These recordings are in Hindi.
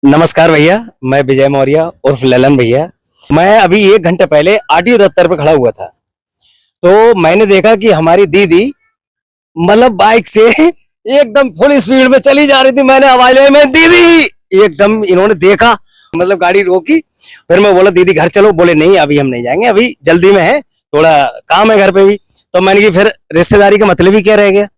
नमस्कार भैया। मैं विजय मौर्य उर्फ ललन भैया। मैं अभी 1 घंटे पहले आरटीओ दफ्तर पे खड़ा हुआ था, तो मैंने देखा कि हमारी दीदी मतलब बाइक से एकदम फुल स्पीड में चली जा रही थी। मैंने आवाज लगाई, मैं दीदी, एकदम इन्होंने देखा, मतलब गाड़ी रोकी। फिर मैं बोला दीदी घर चलो, बोले नहीं अभी हम नहीं जाएंगे, अभी जल्दी में है, थोड़ा काम है घर पे भी। तो मैंने कि फिर रिश्तेदारी का मतलब ही क्या रह गया।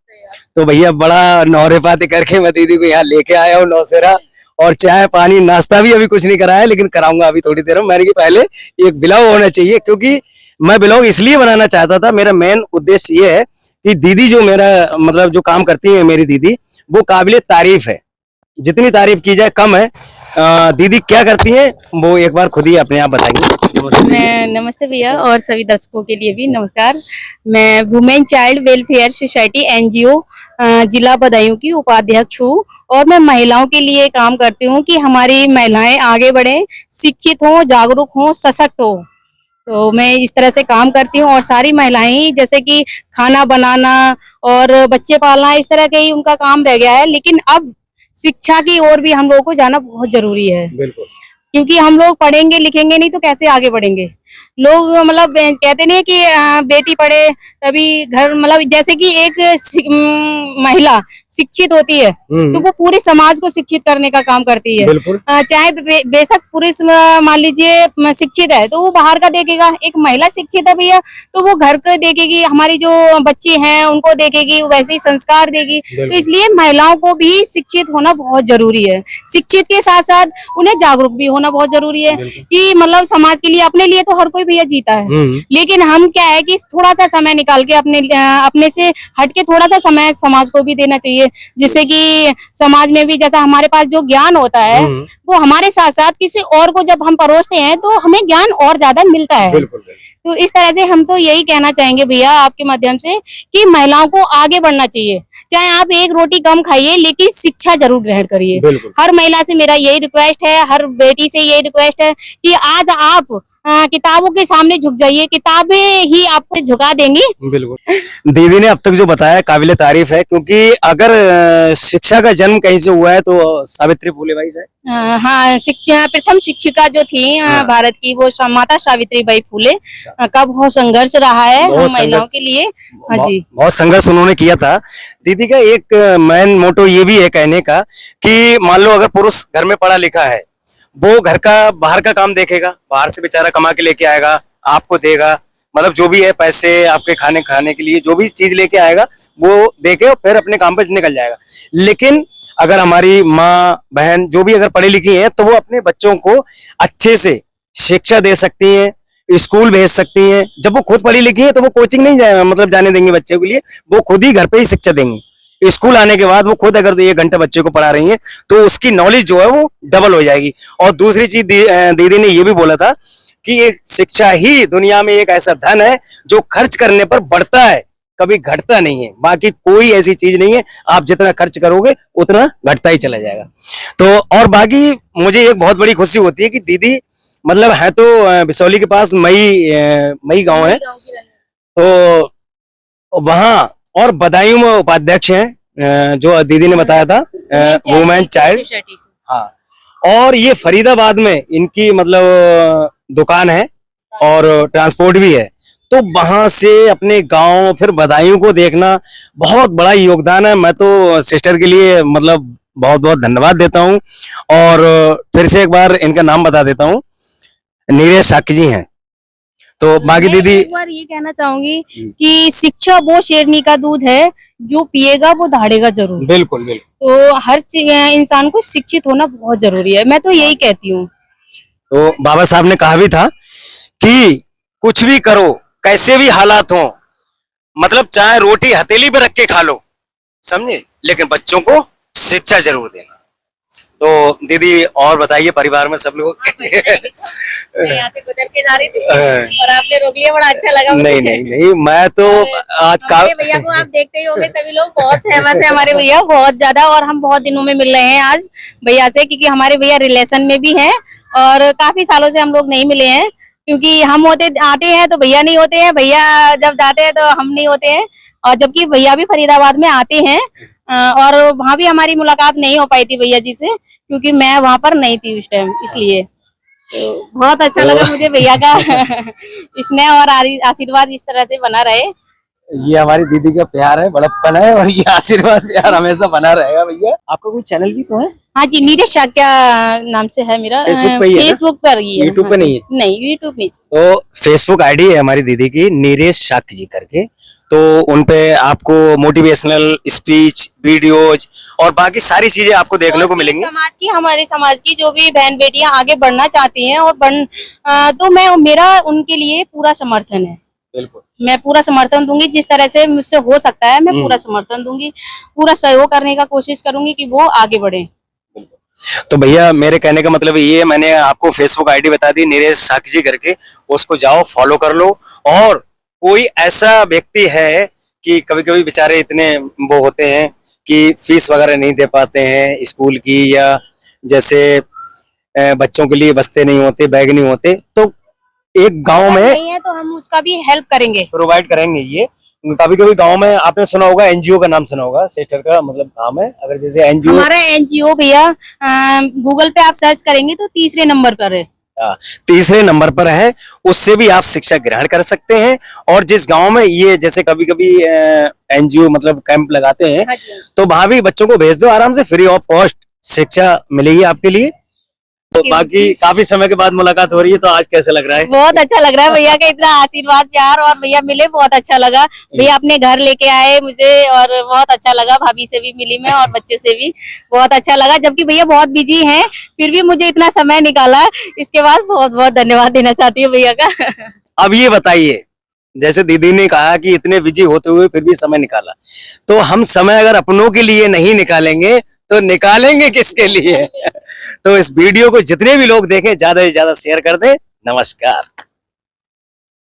तो भैया बड़ा नौरे पाती करके मैं दीदी को यहाँ लेके आया हूँ नौसेरा, और चाय पानी नाश्ता भी अभी कुछ नहीं कराया, लेकिन कराऊंगा अभी थोड़ी देर में। मैंने कि पहले एक ब्लॉग होना चाहिए, क्योंकि मैं ब्लॉग इसलिए बनाना चाहता था, मेरा मेन उद्देश्य ये है कि दीदी जो मेरा मतलब जो काम करती है मेरी दीदी, वो काबिले तारीफ है, जितनी तारीफ की जाए कम है। दीदी क्या करती हैं वो एक बार खुद ही अपने आप बताएंगे। नमस्ते भैया और सभी दर्शकों के लिए भी नमस्कार। मैं women child welfare society NGO जिला बदायूं की उपाध्यक्ष हूँ और मैं महिलाओं के लिए काम करती हूँ कि हमारी महिलाएं आगे बढ़े, शिक्षित हों, जागरूक हों, सशक्त हो। तो मैं इस तरह से काम करती हूँ और सारी महिलाएं जैसे कि खाना बनाना और बच्चे पालना इस तरह के ही उनका काम रह गया है, लेकिन अब शिक्षा की ओर भी हम लोगों को जाना बहुत जरूरी है। बिल्कुल। क्योंकि हम लोग पढ़ेंगे लिखेंगे नहीं तो कैसे आगे बढ़ेंगे। लोग मतलब कहते नहीं कि बेटी पढ़े तभी घर, मतलब जैसे कि एक महिला शिक्षित होती है तो वो पूरे समाज को शिक्षित करने का काम करती है। चाहे बेशक पुरुष मान लीजिए शिक्षित है तो वो बाहर का देखेगा, एक महिला शिक्षित है भैया तो वो घर का देखेगी, हमारी जो बच्चे हैं उनको देखेगी, वैसे ही संस्कार देगी। तो इसलिए महिलाओं को भी शिक्षित होना बहुत जरूरी है। शिक्षित के साथ साथ उन्हें जागरूक भी होना बहुत जरूरी है कि मतलब समाज के लिए, अपने लिए तो हर कोई भैया जीता है, लेकिन हम क्या है कि थोड़ा सा समय निकाल के अपने से हट के थोड़ा सा समय समाज को भी देना चाहिए, जिससे कि समाज में भी जैसा हमारे पास जो ज्ञान होता है वो हमारे साथ साथ किसी और को जब हम परोसते हैं तो हमें ज्ञान और ज्यादा मिलता है। तो इस तरह से हम तो यही कहना चाहेंगे भैया आपके माध्यम से कि महिलाओं को आगे बढ़ना चाहिए। चाहे आप एक रोटी कम खाइए लेकिन शिक्षा जरूर ग्रहण करिए। हर महिला से मेरा यही रिक्वेस्ट है, हर बेटी से यही रिक्वेस्ट है कि आज आप किताबों के सामने झुक जाइए, किताबें ही आपको झुका देंगी। बिल्कुल। दीदी ने अब तक जो बताया काबिले तारीफ है, क्योंकि अगर शिक्षा का जन्म कहीं से हुआ है तो सावित्री फुले बाई से। हाँ, शिक्षा प्रथम शिक्षिका जो थी भारत की वो माता सावित्री बाई फुले का बहुत संघर्ष रहा है महिलाओं के लिए। हाँ जी, बहुत संघर्ष उन्होंने किया था। दीदी का एक मेन मोटो ये भी है कहने का कि मान लो अगर पुरुष घर में पढ़ा लिखा है, वो घर का बाहर का काम देखेगा, बाहर से बेचारा कमा के लेके आएगा, आपको देगा, मतलब जो भी है पैसे आपके खाने के लिए जो भी चीज लेके आएगा वो देके और फिर अपने काम पे निकल जाएगा। लेकिन अगर हमारी माँ बहन जो भी अगर पढ़ी लिखी है तो वो अपने बच्चों को अच्छे से शिक्षा दे सकती हैं, स्कूल भेज सकती हैं। जब वो खुद पढ़ी लिखी है तो वो कोचिंग नहीं मतलब जाने देंगे बच्चे के लिए, वो खुद ही घर पे ही शिक्षा देंगी। स्कूल आने के बाद वो खुद अगर 1 घंटा बच्चे को पढ़ा रही हैं तो उसकी नॉलेज जो है वो डबल हो जाएगी। और दूसरी चीज दीदी ने ये भी बोला था कि एक शिक्षा ही दुनिया में एक ऐसा धन है जो खर्च करने पर बढ़ता है, कभी घटता नहीं है। बाकी कोई ऐसी चीज नहीं है, आप जितना खर्च करोगे उतना घटता ही चला जाएगा। तो और बाकी मुझे एक बहुत बड़ी खुशी होती है कि दीदी मतलब है तो बिसौली के पास मई गांव है, तो वहाँ और बदायूं में उपाध्यक्ष हैं, जो दीदी ने बताया था वुमेन चाइल्ड। हाँ, और ये फरीदाबाद में इनकी मतलब दुकान है और ट्रांसपोर्ट भी है। तो वहां से अपने गांव फिर बदायूं को देखना बहुत बड़ा योगदान है। मैं तो सिस्टर के लिए मतलब बहुत बहुत धन्यवाद देता हूं। और फिर से एक बार इनका नाम बता देता हूं, नीरज साकी जी हैं। तो बाकी दीदी एक बार ये कहना चाहूंगी कि शिक्षा वो शेरनी का दूध है, जो पिएगा वो दहाड़ेगा जरूर। बिल्कुल बिल्कुल। तो हर इंसान को शिक्षित होना बहुत जरूरी है, मैं तो यही कहती हूँ। तो बाबा साहब ने कहा भी था कि कुछ भी करो, कैसे भी हालात हो, मतलब चाहे रोटी हथेली पे रख के खा लो, समझे, लेकिन बच्चों को शिक्षा जरूर देना। तो दीदी और बताइए परिवार में सब लोग। मैं यहाँ से गुजर के जा रही थी और आपने रोक लिया, बड़ा अच्छा लगा मुझे। नहीं मैं तो आज भैया को आप देखते ही होंगे, सभी लोग बहुत फेमस है हमारे भैया, बहुत ज्यादा। और हम बहुत दिनों में मिल रहे हैं आज भैया से, क्योंकि हमारे भैया रिलेशन में भी हैं और काफी सालों से हम लोग नहीं मिले हैं, क्योंकि हम आते हैं तो भैया नहीं होते हैं, भैया जब जाते हैं तो हम नहीं होते हैं। और जबकि भैया भी फरीदाबाद में आते हैं और वहाँ भी हमारी मुलाकात नहीं हो पाई थी भैया जी से, क्योंकि मैं वहां पर नहीं थी उस टाइम, इसलिए तो बहुत अच्छा लगा मुझे भैया का स्नेह और आशीर्वाद इस तरह से बना रहे। ये हमारी दीदी का प्यार है, बड़प्पन है, और ये आशीर्वाद प्यार हमेशा बना रहेगा भैया। आपका कोई चैनल भी तो है? हाँ जी, नीरज शाक्या नाम से है मेरा। फेसबुक पे ही है ना? फेसबुक पर ही है। यूट्यूब पे नहीं है? नहीं, यूट्यूब नहीं। तो फेसबुक आईडी है हमारी दीदी की, नीरेश शाक्य जी करके। तो उनपे आपको मोटिवेशनल स्पीच, वीडियोज और बाकी सारी चीजें आपको देखने को मिलेंगी। समाज की, हमारे समाज की जो भी बहन बेटियां आगे बढ़ना चाहती हैं और तो मेरा उनके लिए पूरा समर्थन है। बिल्कुल, मैं पूरा समर्थन दूंगी, जिस तरह से मुझसे हो सकता है मैं पूरा समर्थन दूंगी, पूरा सहयोग करने का कोशिश करूंगी कि वो आगे बढ़े। तो भैया मेरे कहने का मतलब ये है, मैंने आपको फेसबुक आईडी बता दी नीरज साक्षी जी करके, उसको जाओ फॉलो कर लो। और कोई ऐसा व्यक्ति है कि कभी कभी बेचारे इतने वो होते हैं कि फीस वगैरह नहीं दे पाते हैं स्कूल की, या जैसे बच्चों के लिए बस्ते नहीं होते, बैग नहीं होते, तो एक गांव अगर में नहीं है तो हम उसका भी हेल्प करेंगे, प्रोवाइड करेंगे। ये कभी कभी गांव में आपने सुना होगा, एनजीओ का नाम सुना होगा, सिस्टर का मतलब काम है। अगर जैसे एनजीओ, हमारा एनजीओ भैया गूगल पे आप सर्च करेंगे तो तीसरे नंबर पर है। तीसरे नंबर पर है, उससे भी आप शिक्षा ग्रहण कर सकते हैं। और जिस गांव में ये जैसे कभी कभी एनजीओ मतलब कैंप लगाते हैं, हाँ जी। तो वहां भी बच्चों को भेज दो, आराम से फ्री ऑफ कॉस्ट शिक्षा मिलेगी आपके लिए। तो बाकी काफी समय के बाद मुलाकात हो रही है, तो आज कैसे लग रहा है? बहुत अच्छा लग रहा है भैया का इतना आशीर्वाद प्यार, और भैया मिले बहुत अच्छा लगा। भैया अपने घर लेके आए मुझे और बहुत अच्छा लगा, भाभी से भी मिली मैं और बच्चे से भी बहुत अच्छा लगा। जबकि भैया बहुत बिजी हैं, फिर भी मुझे इतना समय निकाला, इसके बाद बहुत बहुत धन्यवाद देना चाहती हूँ भैया का। अब ये बताइए, जैसे दीदी ने कहा कि इतने बिजी होते हुए फिर भी समय निकाला, तो हम समय अगर अपनों के लिए नहीं निकालेंगे तो निकालेंगे किसके लिए? तो इस वीडियो को जितने भी लोग देखें ज्यादा से ज्यादा शेयर कर दें। नमस्कार।